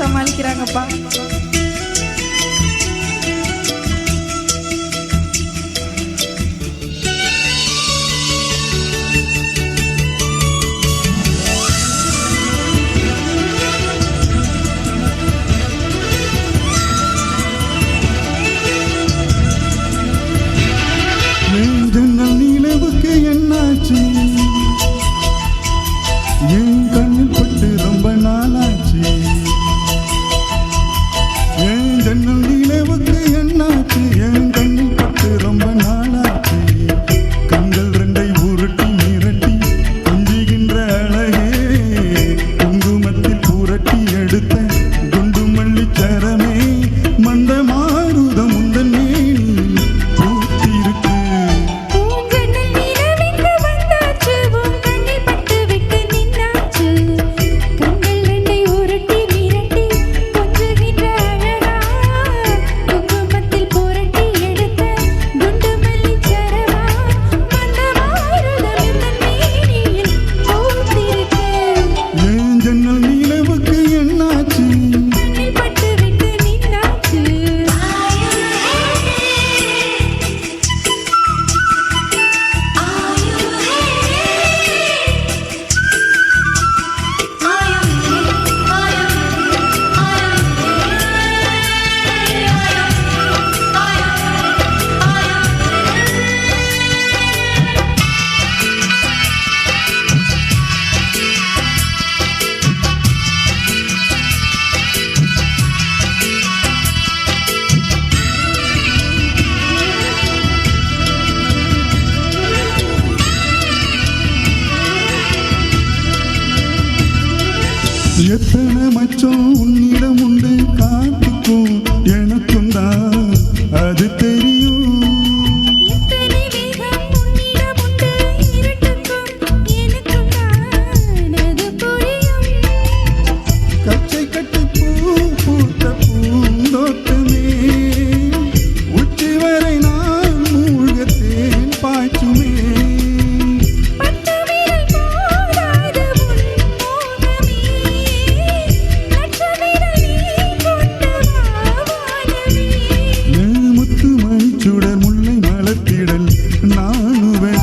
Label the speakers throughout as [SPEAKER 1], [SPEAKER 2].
[SPEAKER 1] சமாளிக்கிறாங்கப்பா.
[SPEAKER 2] நிலவுக்கு என்னாச்சு? என் கண்ணில் பட்டு ரொம்ப நாளாச்சு. என் ஜன்னல் நிலவுக்கு என்னாச்சு? என் கண்ணில் பட்டு ரொம்ப நாளாச்சு. கண்கள் ரெண்டை உருட்டி மிரட்டி கொஞ்சுகின்ற அழகே, குங்குமத்தில் புரட்டி எடுத்த குண்டு மல்லிச்சரமே, மந்த மாருதம் முந்தன் மேனியில் பூத்திருக்கு. எத்தனை மச்சம் உன்னிடம் உண்டு, காத்துக்கும் எனக்கும் தான் அது தெரியும். கச்சை கட்டு பூ பூத்த பூந்தோட்டமே, உச்சி வரை நான் மூழ்கத்தேன் பாய்ச்சுமே. சுடர் முல்லை மலத்திடல் நானுவரே.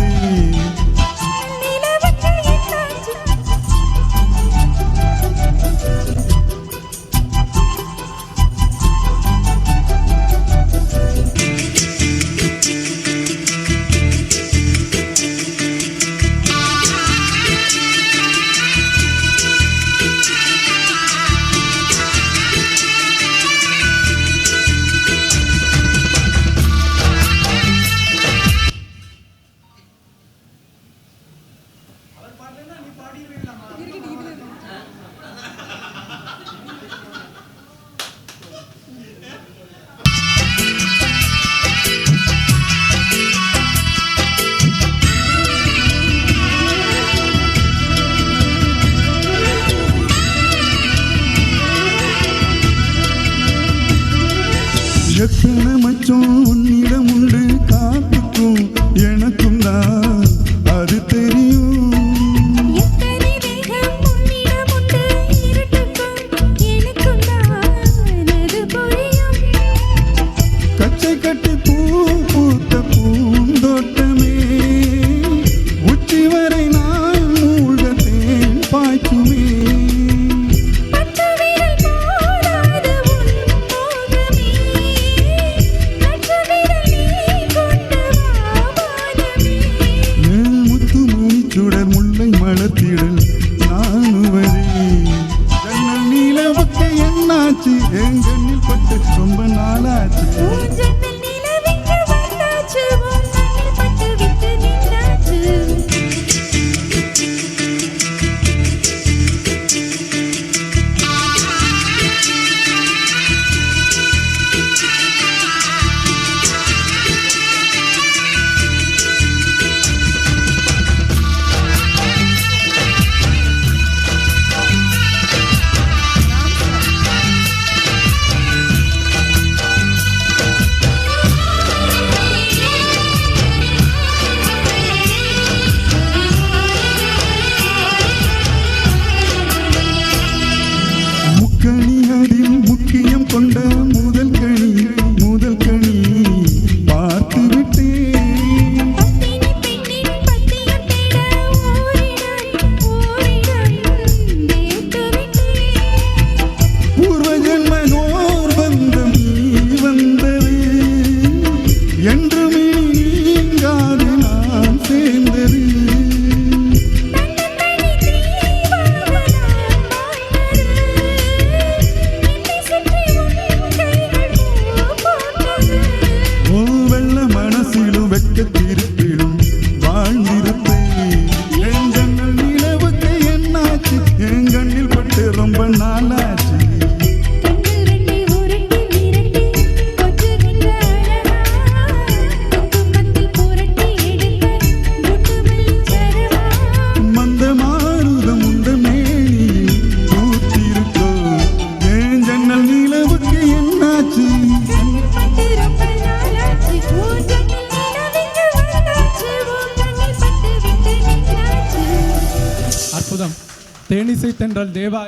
[SPEAKER 2] எத்தனை மச்சம் உன்னிடம் உண்டு, காத்துக்கும் எனக்கும் தான் அது தெரியும். கச்சை கட்டி பூ பூத்த பூந்தோட்டமே, உச்சி வரை நான் மூழ்கத்தேன் பாய்ச்சுமே. சுடர் முல்லை மலத்திடல் நானுவரே. ஜன்னல் நிலவுக்கு என்னாச்சு? என் கண்ணில் பட்டு ரொம்ப நாளாச்சு.
[SPEAKER 1] தேனிசை தென்றல் தேவா